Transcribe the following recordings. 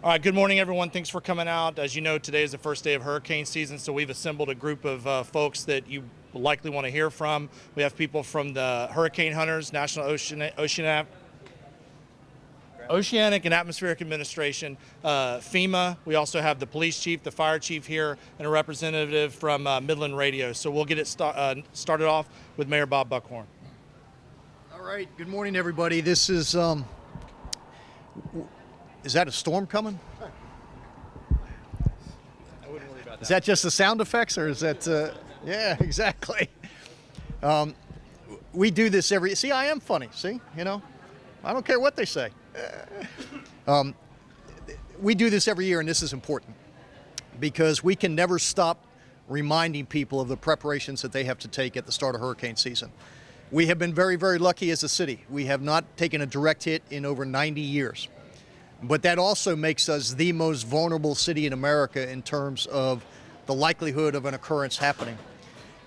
All right, good morning, everyone. Thanks for coming out. As you know, today is the first day of hurricane season, so we've assembled a group of folks that you likely want to hear from. We have people from the Hurricane Hunters, National Oceanic and Atmospheric Administration, FEMA. We also have the police chief, the fire chief here, and a representative from Midland Radio. So we'll get it started off with Mayor Bob Buckhorn. All right, good morning, everybody. This is that a storm coming? I wouldn't worry about that. Is that just the sound effects, or is that, yeah, exactly. We do this see, I am funny, see, I don't care what they say. We do this every year, and this is important because we can never stop reminding people of the preparations that they have to take at the start of hurricane season. We have been very, very lucky as a city. We have not taken a direct hit in over 90 years. But that also makes us the most vulnerable city in America in terms of the likelihood of an occurrence happening.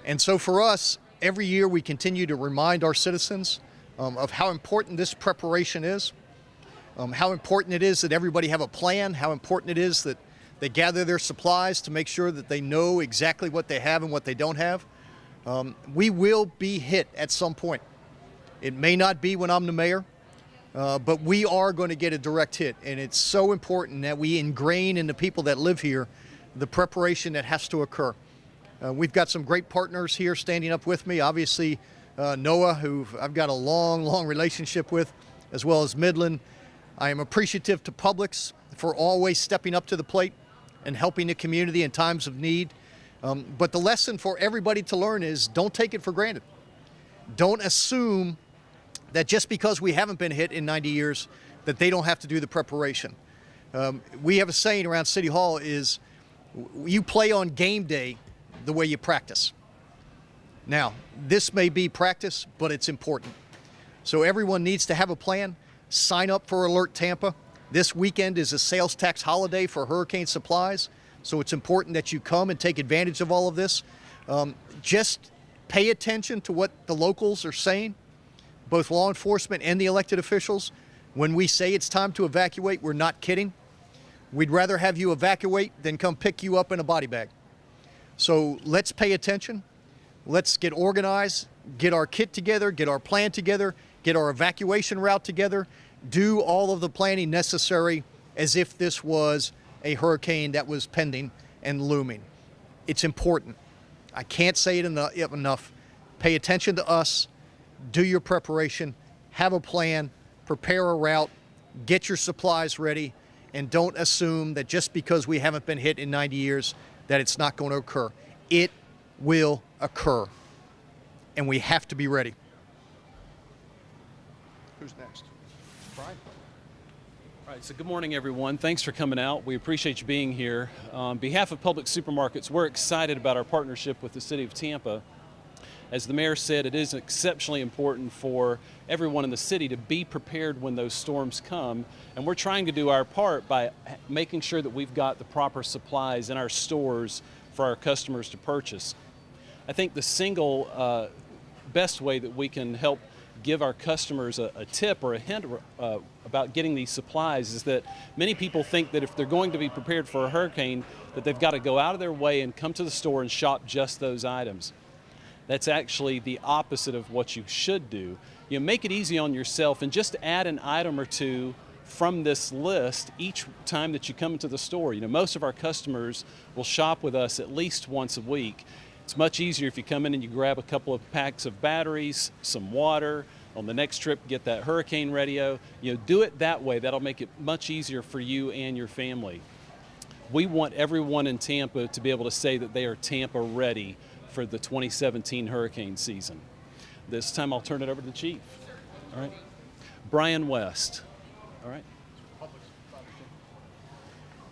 And so for us, every year we continue to remind our citizens of how important this preparation is, how important it is that everybody have a plan, how important it is that they gather their supplies to make sure that they know exactly what they have and what they don't have. We will be hit at some point. It may not be when I'm the mayor. But we are going to get a direct hit, and it's so important that we ingrain in the people that live here the preparation that has to occur. We've got some great partners here standing up with me. Obviously, NOAA, who I've got a long, long relationship with, as well as Midland. I am appreciative to Publix for always stepping up to the plate and helping the community in times of need. But the lesson for everybody to learn is don't take it for granted. Don't assume that just because we haven't been hit in 90 years, that they don't have to do the preparation. We have a saying around City Hall is, you play on game day the way you practice. Now, this may be practice, but it's important. So everyone needs to have a plan. Sign up for Alert Tampa. This weekend is a sales tax holiday for hurricane supplies, so it's important that you come and take advantage of all of this. Just pay attention to what the locals are saying, both law enforcement and the elected officials. When we say it's time to evacuate, we're not kidding. We'd rather have you evacuate than come pick you up in a body bag. So let's pay attention. Let's get organized, get our kit together, get our plan together, get our evacuation route together, do all of the planning necessary as if this was a hurricane that was pending and looming. It's important. I can't say it enough. Pay attention to us. Do your preparation, have a plan, prepare a route, get your supplies ready, and don't assume that just because we haven't been hit in 90 years that it's not going to occur. It will occur, and we have to be ready. Who's next? Brian? All right, so good morning, everyone. Thanks for coming out. We appreciate you being here. On behalf of Publix Supermarkets, we're excited about our partnership with the City of Tampa. As the mayor said, it is exceptionally important for everyone in the city to be prepared when those storms come. And we're trying to do our part by making sure that we've got the proper supplies in our stores for our customers to purchase. I think the single best way that we can help give our customers a tip or a hint about getting these supplies is that many people think that if they're going to be prepared for a hurricane, that they've got to go out of their way and come to the store and shop just those items. That's actually the opposite of what you should do. Make it easy on yourself and just add an item or two from this list each time that you come into the store. Most of our customers will shop with us at least once a week. It's much easier if you come in and you grab a couple of packs of batteries, some water. On the next trip, get that hurricane radio. Do it that way. That'll make it much easier for you and your family. We want everyone in Tampa to be able to say that they are Tampa ready for the 2017 hurricane season. This time I'll turn it over to the chief. All right. Brian West. All right.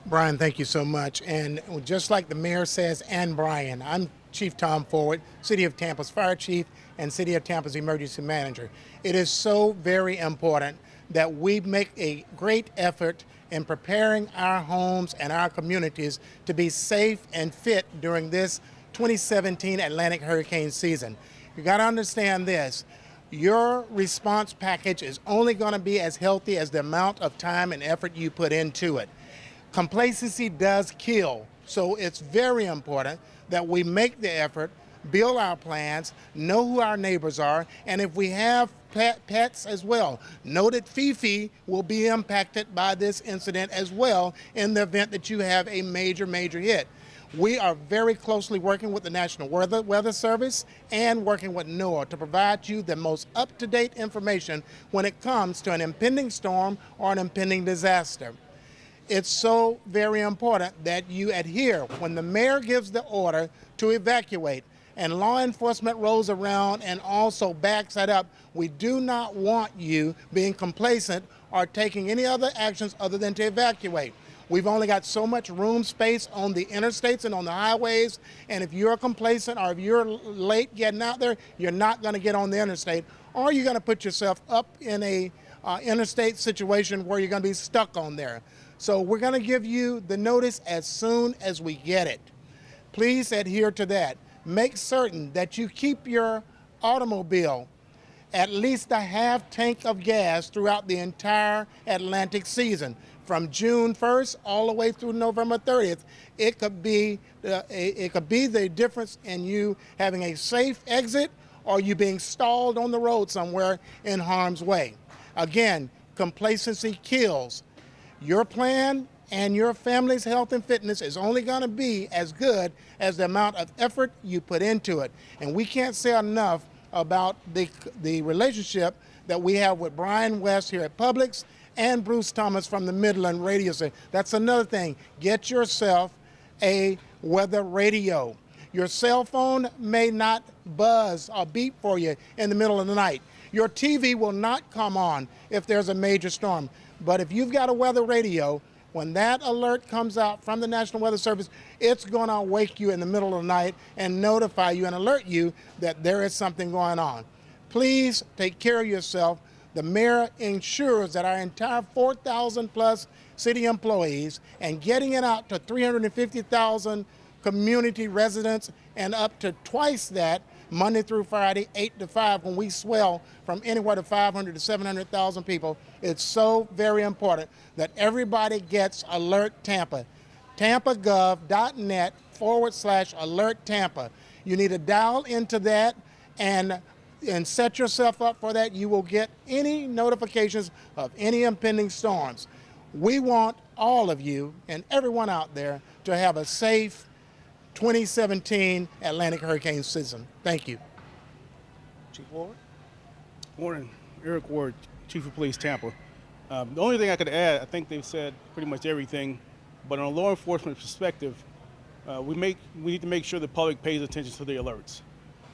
Brian, thank you so much. And just like the mayor says, and Brian, I'm Chief Tom Forward, City of Tampa's Fire Chief and City of Tampa's Emergency Manager. It is so very important that we make a great effort in preparing our homes and our communities to be safe and fit during this 2017 Atlantic hurricane season. You got to understand this. Your response package is only going to be as healthy as the amount of time and effort you put into it. Complacency does kill, so it's very important that we make the effort, build our plans, know who our neighbors are, and if we have pets as well, know that Fifi will be impacted by this incident as well in the event that you have a major hit. We are very closely working with the National Weather Service and working with NOAA to provide you the most up-to-date information when it comes to an impending storm or an impending disaster. It's so very important that you adhere. When the mayor gives the order to evacuate and law enforcement rolls around and also backs that up, we do not want you being complacent or taking any other actions other than to evacuate. We've only got so much room space on the interstates and on the highways, and if you're complacent or if you're late getting out there, you're not going to get on the interstate, or you're going to put yourself up in a interstate situation where you're going to be stuck on there. So we're going to give you the notice as soon as we get it. Please adhere to that. Make certain that you keep your automobile at least a half tank of gas throughout the entire Atlantic season. From June 1st all the way through November 30th, it could be the difference in you having a safe exit or you being stalled on the road somewhere in harm's way. Again, complacency kills. Your plan and your family's health and fitness is only going to be as good as the amount of effort you put into it. And we can't say enough about the relationship that we have with Brian West here at Publix and Bruce Thomas from the Midland Radio Station. That's another thing. Get yourself a weather radio. Your cell phone may not buzz or beep for you in the middle of the night. Your TV will not come on if there's a major storm. But if you've got a weather radio, when that alert comes out from the National Weather Service, it's going to wake you in the middle of the night and notify you and alert you that there is something going on. Please take care of yourself. The mayor ensures that our entire 4,000 plus city employees and getting it out to 350,000 community residents and up to twice that Monday through Friday, 8 to 5, when we swell from anywhere to 500 to 700,000 people. It's so very important that everybody gets Alert Tampa. TampaGov.net/Alert Tampa. You need to dial into that and set yourself up for that. You will get any notifications of any impending storms. We want all of you and everyone out there to have a safe 2017 Atlantic hurricane season. Thank you. Chief Ward? Morning. Eric Ward, Chief of Police, Tampa. The only thing I could add, I think they've said pretty much everything, but on a law enforcement perspective, we need to make sure the public pays attention to the alerts.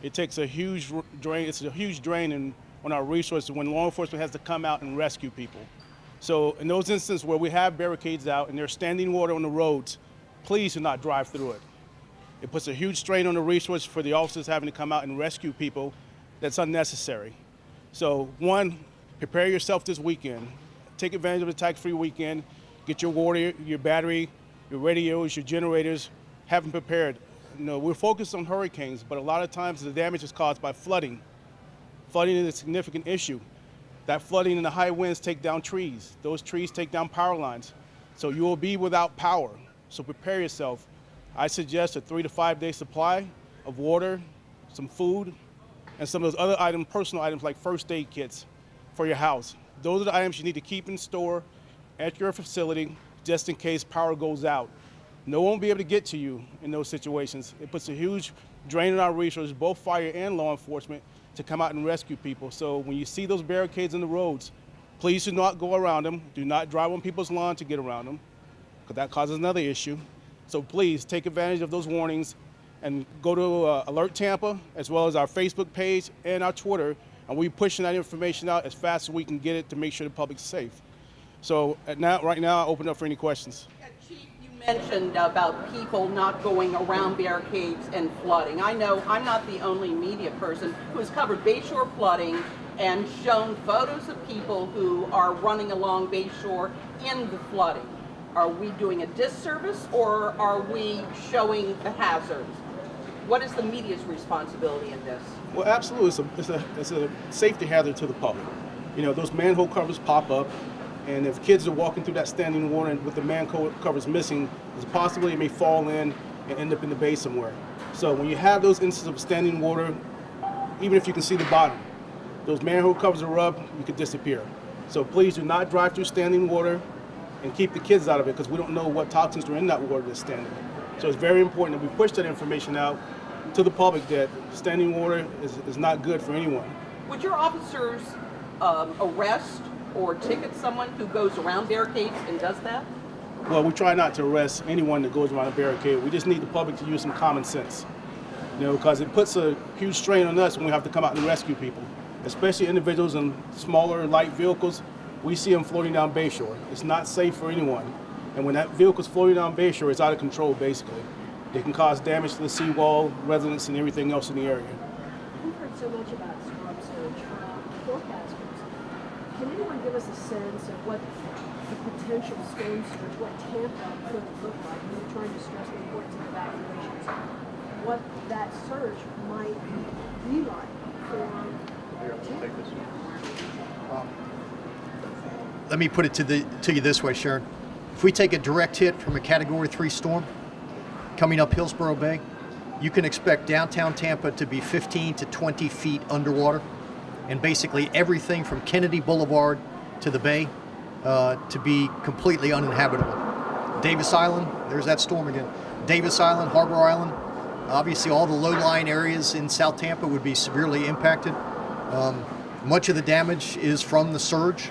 It takes a huge drain. It's a huge drain on our resources when law enforcement has to come out and rescue people. So in those instances where we have barricades out and there's standing water on the roads, please do not drive through it. It puts a huge strain on the resources for the officers having to come out and rescue people. That's unnecessary. So one, prepare yourself this weekend. Take advantage of the tax-free weekend. Get your water, your battery, your radios, your generators, have them prepared. You know, we're focused on hurricanes, but a lot of times the damage is caused by flooding. Flooding is a significant issue. That flooding and the high winds take down trees. Those trees take down power lines. So you will be without power. So prepare yourself. I suggest a 3 to 5 day supply of water, some food, and some of those other items, personal items like first aid kits for your house. Those are the items you need to keep in store at your facility just in case power goes out. No one will be able to get to you in those situations. It puts a huge drain on our resources, both fire and law enforcement, to come out and rescue people. So when you see those barricades in the roads, please do not go around them. Do not drive on people's lawn to get around them, because that causes another issue. So please take advantage of those warnings and go to Alert Tampa, as well as our Facebook page and our Twitter, and we're pushing that information out as fast as we can get it to make sure the public's safe. So right now, I open up for any questions. Chief, you mentioned about people not going around barricades and flooding. I know I'm not the only media person who has covered Bayshore flooding and shown photos of people who are running along Bayshore in the flooding. Are we doing a disservice, or are we showing the hazards? What is the media's responsibility in this? Well, absolutely, it's a safety hazard to the public. You know, those manhole covers pop up. And if kids are walking through that standing water and with the covers missing, there's a possibility it may fall in and end up in the bay somewhere. So when you have those instances of standing water, even if you can see the bottom, those manhole covers are rubbed, you could disappear. So please do not drive through standing water and keep the kids out of it, because we don't know what toxins are in that water that's standing. So it's very important that we push that information out to the public that standing water is not good for anyone. Would your officers arrest or ticket someone who goes around barricades and does that? Well, we try not to arrest anyone that goes around a barricade. We just need the public to use some common sense, because it puts a huge strain on us when we have to come out and rescue people, especially individuals in smaller, light vehicles. We see them floating down Bayshore. It's not safe for anyone. And when that vehicle's floating down Bayshore, it's out of control, basically. They can cause damage to the seawall, residents, and everything else in the area. We've heard so much about storm surge from forecasters. Can anyone give us a sense of what the potential storm surge, what Tampa could look like? We were trying to stress the importance of evacuations. What that surge might be like for Tampa. Let me put it to you this way, Sharon. If we take a direct hit from a Category 3 storm coming up Hillsborough Bay, you can expect downtown Tampa to be 15 to 20 feet underwater, and basically everything from Kennedy Boulevard to the bay to be completely uninhabitable. Davis Island, there's that storm again. Davis Island, Harbor Island, obviously all the low-lying areas in South Tampa would be severely impacted. Much of the damage is from the surge,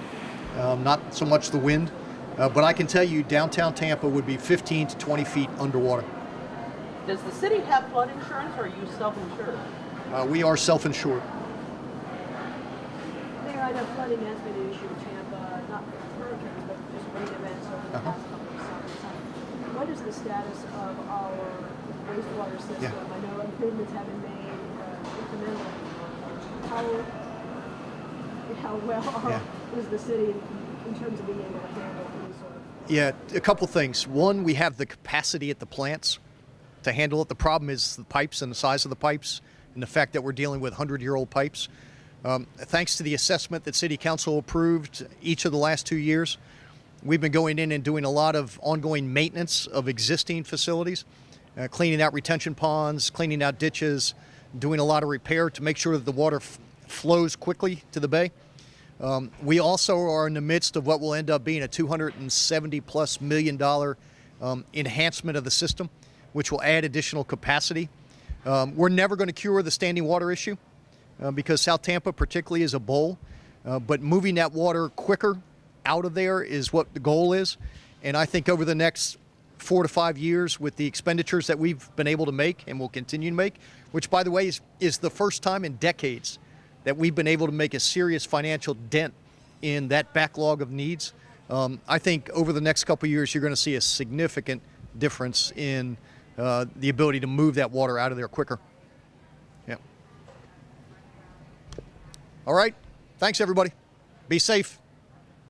not so much the wind. But I can tell you downtown Tampa would be 15 to 20 feet underwater. Does the city have flood insurance, or are you self-insured? We are self-insured. Mayor, I know flooding has been an issue in Tampa, not hurricanes, but just rain events over the past couple of summers. What is the status of our wastewater system? Yeah. I know improvements have been made incrementally. How well is the city in terms of being able to handle any sort of... Yeah, a couple things. One, we have the capacity at the plants to handle it. The problem is the pipes and the size of the pipes and the fact that we're dealing with 100-year-old pipes. Thanks to the assessment that City Council approved each of the last 2 years, we've been going in and doing a lot of ongoing maintenance of existing facilities, cleaning out retention ponds, cleaning out ditches, doing a lot of repair to make sure that the water flows quickly to the bay. We also are in the midst of what will end up being a $270+ million enhancement of the system, which will add additional capacity. We're never going to cure the standing water issue because South Tampa particularly is a bowl, but moving that water quicker out of there is what the goal is. And I think over the next 4 to 5 years, with the expenditures that we've been able to make and will continue to make, which by the way is the first time in decades that we've been able to make a serious financial dent in that backlog of needs. I think over the next couple of years, you're going to see a significant difference in the ability to move that water out of there quicker. Yeah. All right. Thanks, everybody. Be safe.